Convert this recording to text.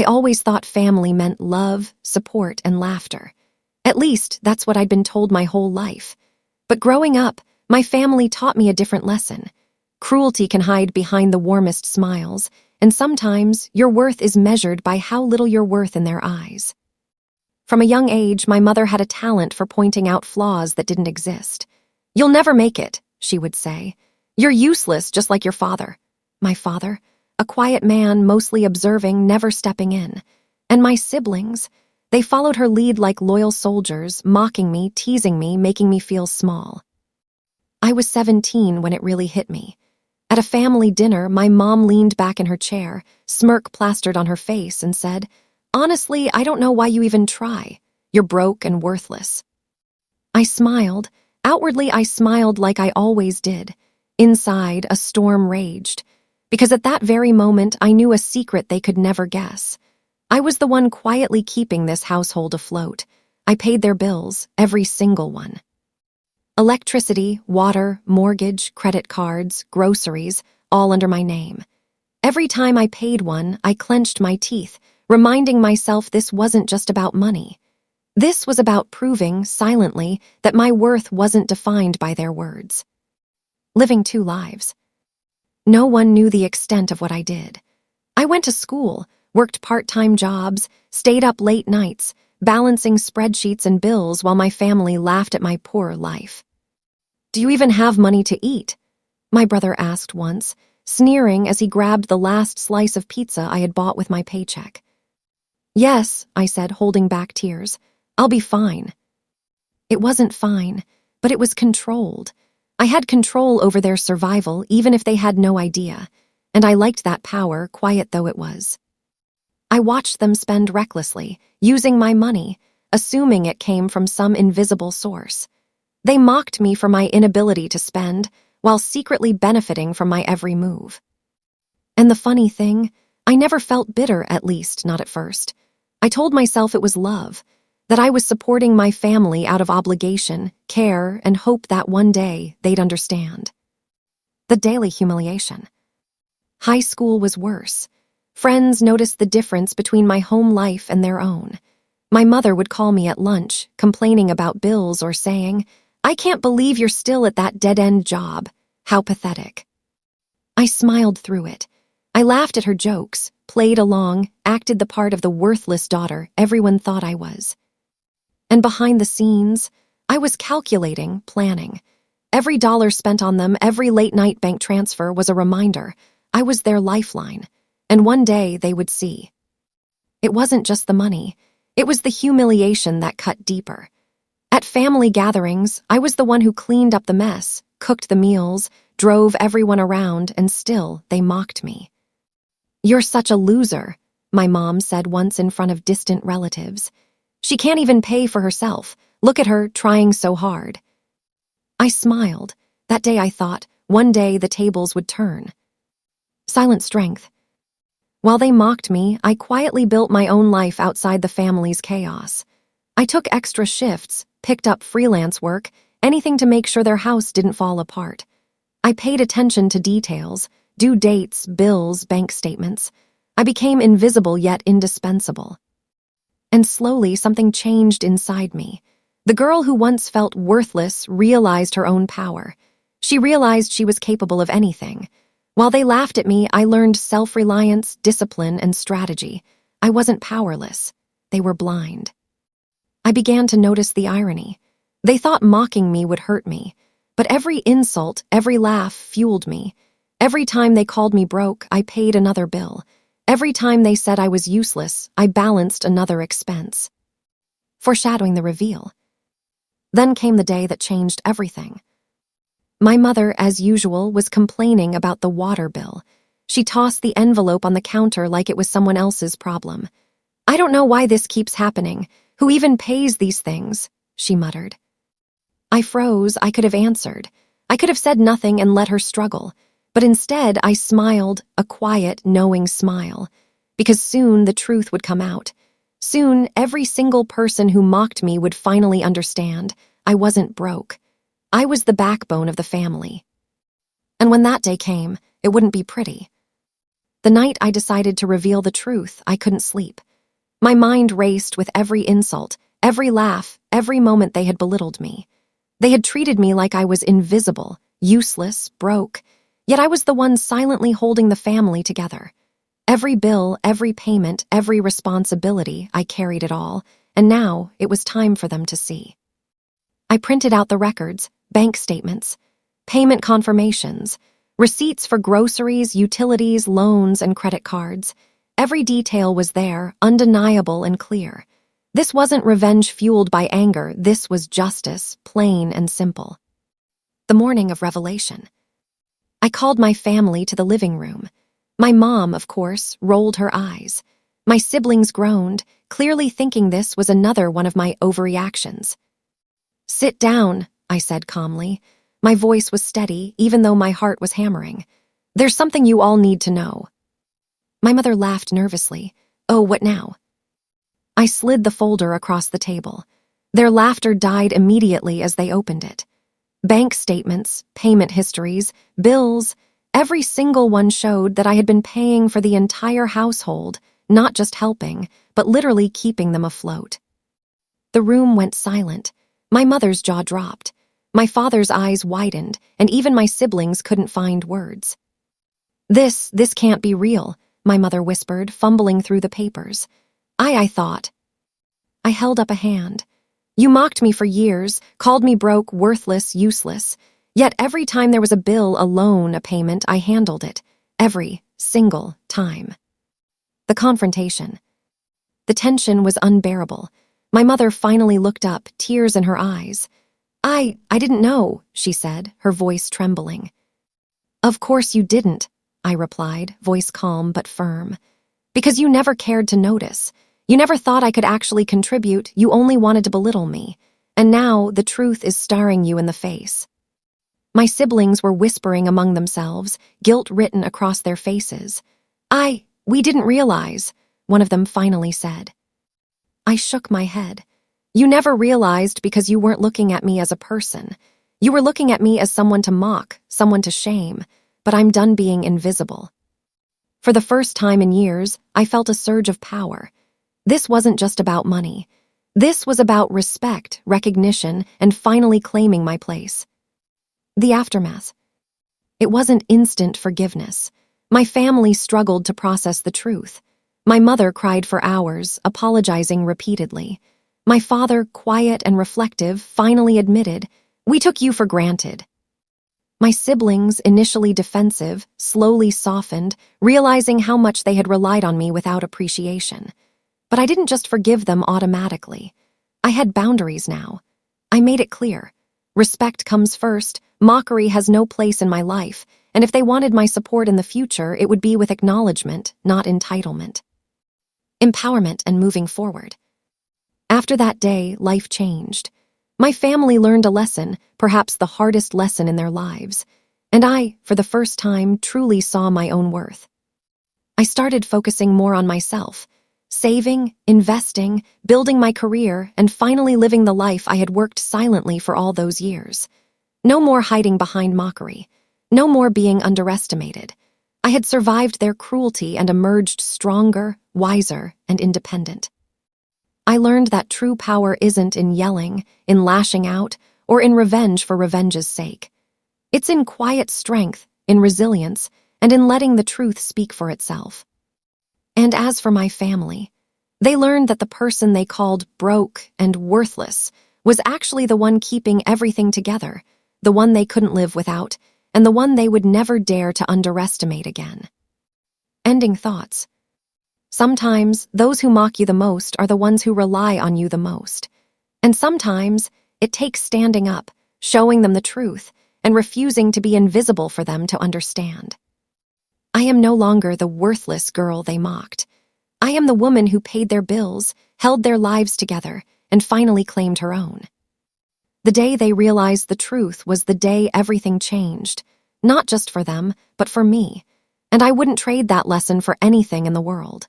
I always thought family meant love, support, and laughter. At least, that's what I'd been told my whole life. But growing up, my family taught me a different lesson. Cruelty can hide behind the warmest smiles, and sometimes your worth is measured by how little you're worth in their eyes. From a young age, my mother had a talent for pointing out flaws that didn't exist. "You'll never make it," she would say. "You're useless, just like your father." My father, a quiet man, mostly observing, never stepping in. And my siblings, they followed her lead like loyal soldiers, mocking me, teasing me, making me feel small. I was 17 when it really hit me. At a family dinner, my mom leaned back in her chair, smirk plastered on her face, and said, "Honestly, I don't know why you even try. You're broke and worthless." I smiled. Outwardly, I smiled like I always did. Inside, a storm raged. Because at that very moment, I knew a secret they could never guess. I was the one quietly keeping this household afloat. I paid their bills, every single one. Electricity, water, mortgage, credit cards, groceries, all under my name. Every time I paid one, I clenched my teeth, reminding myself this wasn't just about money. This was about proving, silently, that my worth wasn't defined by their words. Living two lives. No one knew the extent of what I did. I went to school, worked part-time jobs, stayed up late nights, balancing spreadsheets and bills while my family laughed at my poor life. "Do you even have money to eat?" my brother asked once, sneering as he grabbed the last slice of pizza I had bought with my paycheck. "Yes," I said, holding back tears. "I'll be fine." It wasn't fine, but it was controlled. I had control over their survival, even if they had no idea, and I liked that power, quiet though it was. I watched them spend recklessly, using my money, assuming it came from some invisible source. They mocked me for my inability to spend, while secretly benefiting from my every move. And the funny thing, I never felt bitter, at least not at first. I told myself it was love, that I was supporting my family out of obligation, care, and hope that one day they'd understand. The daily humiliation. High school was worse. Friends noticed the difference between my home life and their own. My mother would call me at lunch, complaining about bills or saying, "I can't believe you're still at that dead-end job. How pathetic." I smiled through it. I laughed at her jokes, played along, acted the part of the worthless daughter everyone thought I was. And behind the scenes, I was calculating, planning. Every dollar spent on them, every late-night bank transfer was a reminder. I was their lifeline, and one day they would see. It wasn't just the money. It was the humiliation that cut deeper. At family gatherings, I was the one who cleaned up the mess, cooked the meals, drove everyone around, and still they mocked me. "You're such a loser," my mom said once in front of distant relatives. "She can't even pay for herself. Look at her, trying so hard." I smiled. That day I thought, one day the tables would turn. Silent strength. While they mocked me, I quietly built my own life outside the family's chaos. I took extra shifts, picked up freelance work, anything to make sure their house didn't fall apart. I paid attention to details, due dates, bills, bank statements. I became invisible yet indispensable. And slowly something changed inside me. The girl who once felt worthless realized her own power. She realized she was capable of anything. While they laughed at me, I learned self-reliance, discipline, and strategy. I wasn't powerless. They were blind. I began to notice the irony. They thought mocking me would hurt me, but every insult, every laugh fueled me. Every time they called me broke, I paid another bill. Every time they said I was useless, I balanced another expense. Foreshadowing the reveal. Then came the day that changed everything. My mother, as usual, was complaining about the water bill. She tossed the envelope on the counter like it was someone else's problem. "I don't know why this keeps happening. Who even pays these things?" she muttered. I froze. I could have answered. I could have said nothing and let her struggle. But instead, I smiled, a quiet, knowing smile. Because soon the truth would come out. Soon, every single person who mocked me would finally understand. I wasn't broke. I was the backbone of the family. And when that day came, it wouldn't be pretty. The night I decided to reveal the truth, I couldn't sleep. My mind raced with every insult, every laugh, every moment they had belittled me. They had treated me like I was invisible, useless, broke, yet I was the one silently holding the family together. Every bill, every payment, every responsibility, I carried it all, and now it was time for them to see. I printed out the records, bank statements, payment confirmations, receipts for groceries, utilities, loans, and credit cards. Every detail was there, undeniable and clear. This wasn't revenge fueled by anger, this was justice, plain and simple. The morning of revelation. I called my family to the living room. My mom, of course, rolled her eyes. My siblings groaned, clearly thinking this was another one of my overreactions. "Sit down," I said calmly. My voice was steady, even though my heart was hammering. "There's something you all need to know." My mother laughed nervously. "Oh, what now?" I slid the folder across the table. Their laughter died immediately as they opened it. Bank statements, payment histories, bills, every single one showed that I had been paying for the entire household, not just helping, but literally keeping them afloat. The room went silent. My mother's jaw dropped. My father's eyes widened, and even my siblings couldn't find words. This can't be real," my mother whispered, fumbling through the papers. I thought. I held up a hand. "You mocked me for years, called me broke, worthless, useless. Yet every time there was a bill, a loan, a payment, I handled it. Every single time." The confrontation. The tension was unbearable. My mother finally looked up, tears in her eyes. I didn't know," she said, her voice trembling. "Of course you didn't," I replied, voice calm but firm. "Because you never cared to notice. You never thought I could actually contribute, you only wanted to belittle me. And now the truth is staring you in the face." My siblings were whispering among themselves, guilt written across their faces. We didn't realize," one of them finally said. I shook my head. "You never realized because you weren't looking at me as a person. You were looking at me as someone to mock, someone to shame, but I'm done being invisible." For the first time in years, I felt a surge of power. This wasn't just about money. This was about respect, recognition, and finally claiming my place. The aftermath. It wasn't instant forgiveness. My family struggled to process the truth. My mother cried for hours, apologizing repeatedly. My father, quiet and reflective, finally admitted, "We took you for granted." My siblings, initially defensive, slowly softened, realizing how much they had relied on me without appreciation. But I didn't just forgive them automatically. I had boundaries now. I made it clear. Respect comes first, mockery has no place in my life, and if they wanted my support in the future, it would be with acknowledgement, not entitlement. Empowerment and moving forward. After that day, life changed. My family learned a lesson, perhaps the hardest lesson in their lives, and I, for the first time, truly saw my own worth. I started focusing more on myself, saving, investing, building my career, and finally living the life I had worked silently for all those years. No more hiding behind mockery. No more being underestimated. I had survived their cruelty and emerged stronger, wiser, and independent. I learned that true power isn't in yelling, in lashing out, or in revenge for revenge's sake. It's in quiet strength, in resilience, and in letting the truth speak for itself. And as for my family, they learned that the person they called broke and worthless was actually the one keeping everything together, the one they couldn't live without, and the one they would never dare to underestimate again. Ending thoughts. Sometimes, those who mock you the most are the ones who rely on you the most. And sometimes, it takes standing up, showing them the truth, and refusing to be invisible for them to understand. I am no longer the worthless girl they mocked. I am the woman who paid their bills, held their lives together, and finally claimed her own. The day they realized the truth was the day everything changed, not just for them, but for me, and I wouldn't trade that lesson for anything in the world.